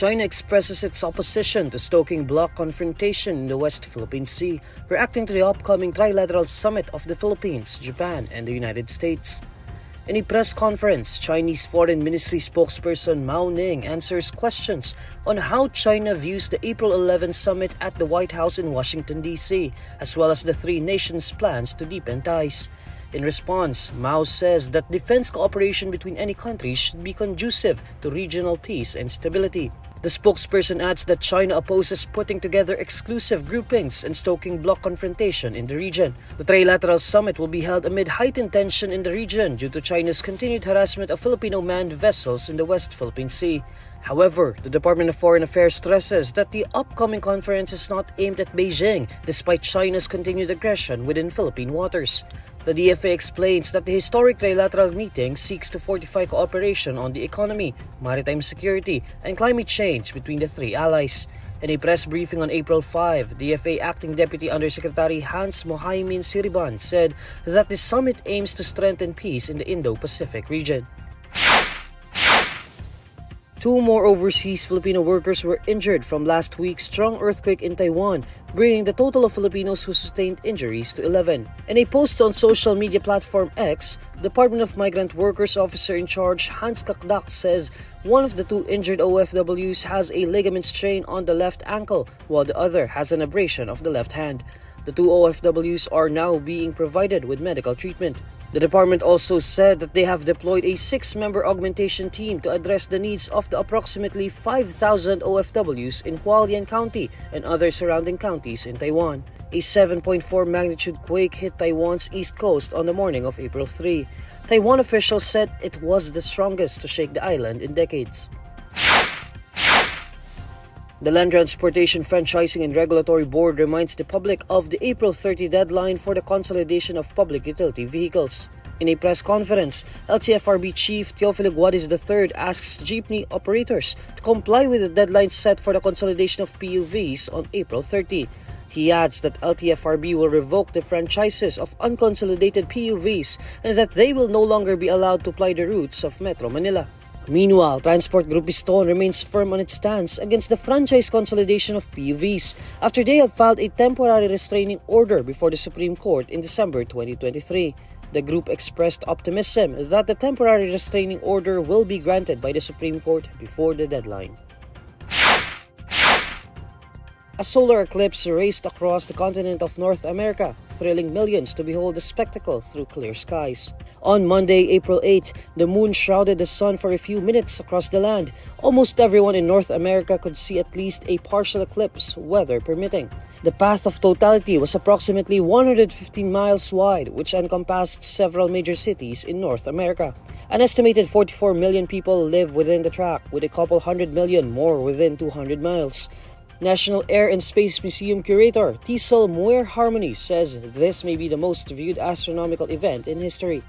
China expresses its opposition to stoking bloc confrontation in the West Philippine Sea, reacting to the upcoming trilateral summit of the Philippines, Japan, and the United States. In a press conference, Chinese Foreign Ministry spokesperson Mao Ning answers questions on how China views the April 11 summit at the White House in Washington, D.C., as well as the three nations' plans to deepen ties. In response, Mao says that defense cooperation between any countries should be conducive to regional peace and stability. The spokesperson adds that China opposes putting together exclusive groupings and stoking bloc confrontation in the region. The trilateral summit will be held amid heightened tension in the region due to China's continued harassment of Filipino-manned vessels in the West Philippine Sea. However, the Department of Foreign Affairs stresses that the upcoming conference is not aimed at Beijing despite China's continued aggression within Philippine waters. The DFA explains that the historic trilateral meeting seeks to fortify cooperation on the economy, maritime security, and climate change between the three allies. In a press briefing on April 5, DFA Acting Deputy Undersecretary Hans Mohaimin Siriban said that the summit aims to strengthen peace in the Indo-Pacific region. Two more overseas Filipino workers were injured from last week's strong earthquake in Taiwan, bringing the total of Filipinos who sustained injuries to 11. In a post on social media platform X, Department of Migrant Workers Officer in Charge Hans Kakdak says one of the two injured OFWs has a ligament strain on the left ankle, while the other has an abrasion of the left hand. The two OFWs are now being provided with medical treatment. The department also said that they have deployed a 6-member augmentation team to address the needs of the approximately 5,000 OFWs in Hualien County and other surrounding counties in Taiwan. A 7.4 magnitude quake hit Taiwan's east coast on the morning of April 3. Taiwan officials said it was the strongest to shake the island in decades. The Land Transportation Franchising and Regulatory Board reminds the public of the April 30 deadline for the consolidation of public utility vehicles. In a press conference, LTFRB Chief Teofilo Guadis III asks jeepney operators to comply with the deadline set for the consolidation of PUVs on April 30. He adds that LTFRB will revoke the franchises of unconsolidated PUVs and that they will no longer be allowed to ply the routes of Metro Manila. Meanwhile, Transport Group Piston remains firm on its stance against the franchise consolidation of PUVs after they have filed a temporary restraining order before the Supreme Court in December 2023. The group expressed optimism that the temporary restraining order will be granted by the Supreme Court before the deadline. A solar eclipse raced across the continent of North America, thrilling millions to behold the spectacle through clear skies. On Monday, April 8, the moon shrouded the sun for a few minutes across the land. Almost everyone in North America could see at least a partial eclipse, weather permitting. The path of totality was approximately 115 miles wide, which encompassed several major cities in North America. An estimated 44 million people live within the track, with a couple 100 million more within 200 miles. National Air and Space Museum curator Tisel Muir Harmony says this may be the most viewed astronomical event in history.